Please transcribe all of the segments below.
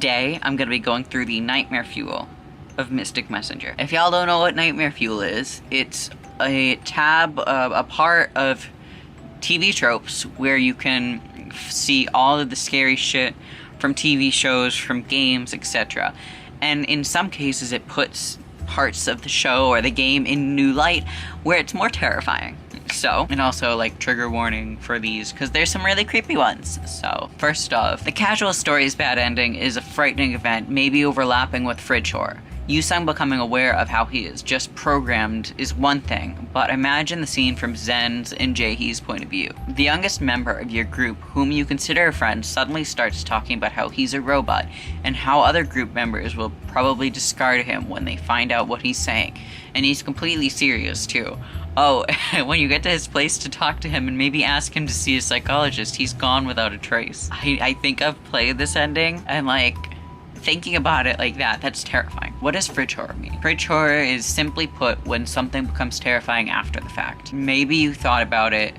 Today, I'm going to be going through the Nightmare Fuel of Mystic Messenger. If y'all don't know what Nightmare Fuel is, it's a tab, a part of TV tropes where you can see all of the scary shit from TV shows, from games, etc. And in some cases, it puts parts of the show or the game in new light where it's more terrifying. So, and also like trigger warning for these because there's some really creepy ones. So, first off, the casual story's bad ending is a frightening event, maybe overlapping with fridge horror. Yusung becoming aware of how he is just programmed is one thing, but imagine the scene from Zen's and Jaehee's point of view. The youngest member of your group, whom you consider a friend, suddenly starts talking about how he's a robot, and how other group members will probably discard him when they find out what he's saying. And he's completely serious too. Oh, when you get to his place to talk to him and maybe ask him to see a psychologist, he's gone without a trace. I think I've played this ending, and like, thinking about it like that, that's terrifying. What does fridge horror mean? Fridge horror is simply put when something becomes terrifying after the fact. Maybe you thought about it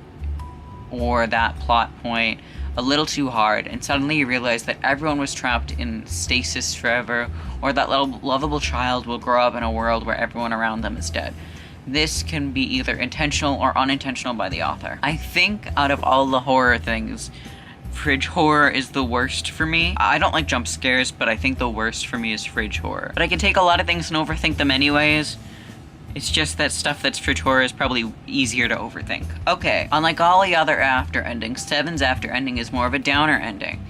or that plot point a little too hard, and suddenly you realize that everyone was trapped in stasis forever, or that little lovable child will grow up in a world where everyone around them is dead. This can be either intentional or unintentional by the author. I think out of all the horror things, fridge horror is the worst for me. I don't like jump scares, but I think the worst for me is fridge horror. But I can take a lot of things and overthink them anyways. It's just that stuff that's fridge horror is probably easier to overthink. Okay, unlike all the other after endings, 7's after ending is more of a downer ending.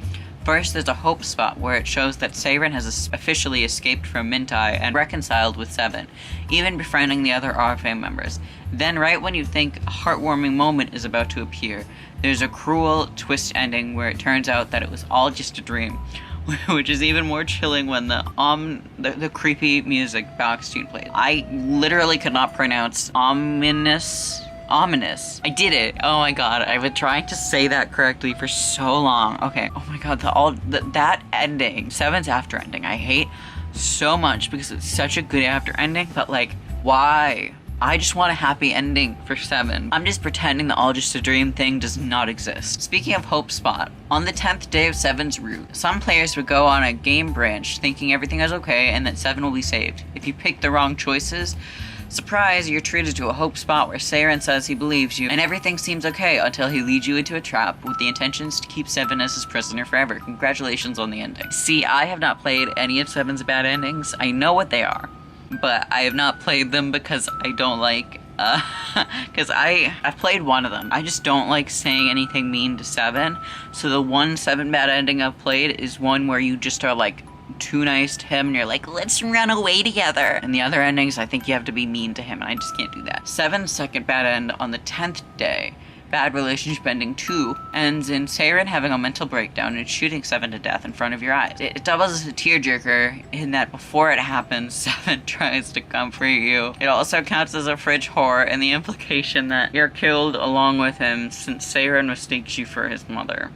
First, there's a hope spot where it shows that Saeran has officially escaped from Mintai and reconciled with 7, even befriending the other RFA members. Then, right when you think a heartwarming moment is about to appear, there's a cruel twist ending where it turns out that it was all just a dream, which is even more chilling when the creepy music box tune plays. I literally could not pronounce ominous. I did it. Oh my god, I've been trying to say that correctly for so long. Okay. Oh my god, that ending, 7's after ending, I hate so much because it's such a good after ending, but like, why? I just want a happy ending for 7. I'm just pretending the all just a dream thing does not exist. Speaking of hope spot, on the 10th day of 7's route, some players would go on a game branch thinking everything is okay and that 7 will be saved. If you pick the wrong choices, surprise, you're treated to a hope spot where Saeran says he believes you, and everything seems okay until he leads you into a trap with the intentions to keep 7 as his prisoner forever. Congratulations on the ending. See, I have not played any of 7's bad endings. I know what they are, but I have not played them because I don't like, because I've played one of them. I just don't like saying anything mean to 7, so the one 7 bad ending I've played is one where you just are like, too nice to him and you're like, let's run away together. And the other endings, I think you have to be mean to him, and I just can't do that. 7's second bad end on the 10th day, bad relationship ending 2, ends in Saeran having a mental breakdown and shooting 7 to death in front of your eyes. It doubles as a tearjerker in that before it happens, 7 tries to comfort you. It also counts as a fridge horror in the implication that you're killed along with him since Saeran mistakes you for his mother.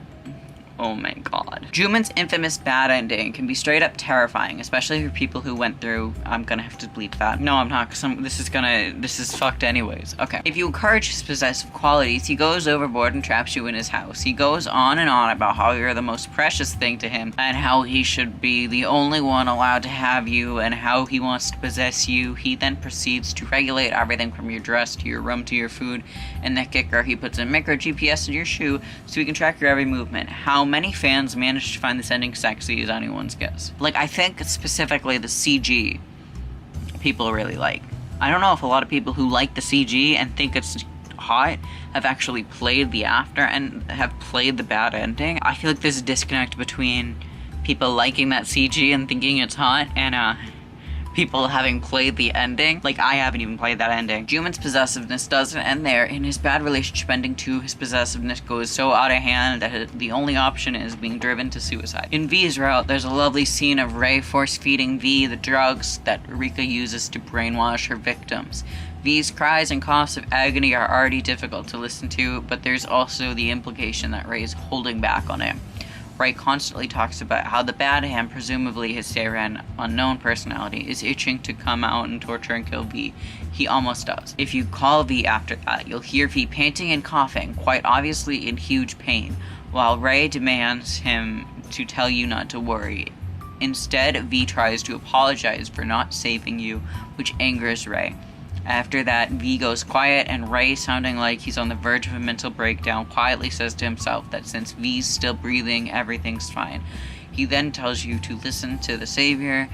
Oh my god. Jumin's infamous bad ending can be straight up terrifying, especially for people who went through— I'm gonna have to bleep that. No, I'm not, because this is fucked anyways. Okay. If you encourage his possessive qualities, he goes overboard and traps you in his house. He goes on and on about how you're the most precious thing to him, and how he should be the only one allowed to have you, and how he wants to possess you. He then proceeds to regulate everything from your dress to your room to your food, and the kicker, he puts a micro GPS in your shoe so he can track your every movement. How many fans manage to find this ending sexy is anyone's guess. Like, I think specifically the CG people really like. I don't know if a lot of people who like the CG and think it's hot have actually played the after and have played the bad ending. I feel like there's a disconnect between people liking that CG and thinking it's hot and people having played the ending. Like, I haven't even played that ending. Jumin's possessiveness doesn't end there. In his bad relationship ending 2, his possessiveness goes so out of hand that the only option is being driven to suicide. In V's route, there's a lovely scene of Ray force-feeding V the drugs that Rika uses to brainwash her victims. V's cries and coughs of agony are already difficult to listen to, but there's also the implication that Ray's holding back on him. Ray constantly talks about how the bad hand, presumably his Saeran unknown personality, is itching to come out and torture and kill V. He almost does. If you call V after that, you'll hear V panting and coughing, quite obviously in huge pain, while Ray demands him to tell you not to worry. Instead, V tries to apologize for not saving you, which angers Ray. After that, V goes quiet, and Ray, sounding like he's on the verge of a mental breakdown, quietly says to himself that since V's still breathing, everything's fine. He then tells you to listen to the Savior,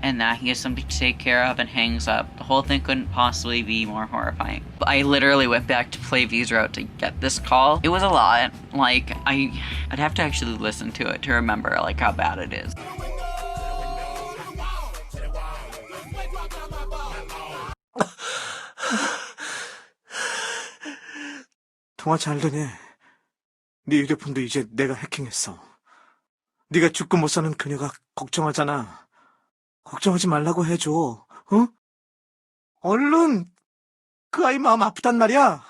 and that he has something to take care of, and hangs up. The whole thing couldn't possibly be more horrifying. I literally went back to play V's route to get this call. It was a lot. Like, I'd have to actually listen to it to remember, like, how bad it is. 통화 잘 되네. 네 휴대폰도 이제 내가 해킹했어. 네가 죽고 못 사는 그녀가 걱정하잖아. 걱정하지 말라고 해줘. 어? 얼른! 그 아이 마음 아프단 말이야.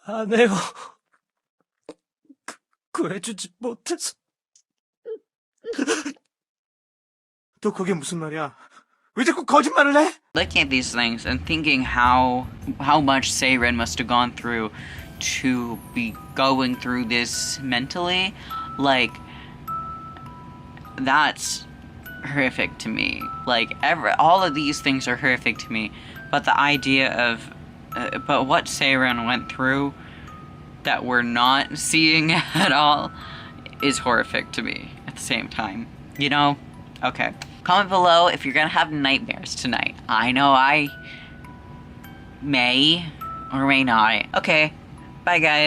안 해요. 구해주지 못해서. 또 그게 무슨 말이야? 왜 자꾸 거짓말을 해? Looking at these things and thinking how much Saeran must have gone through to be going through this mentally, like, that's horrific to me. Like, all of these things are horrific to me, but the idea of but what Saeran went through that we're not seeing at all is horrific to me at the same time, you know? Okay, comment below if you're gonna have nightmares tonight. I know I may or may not. Okay, bye guys.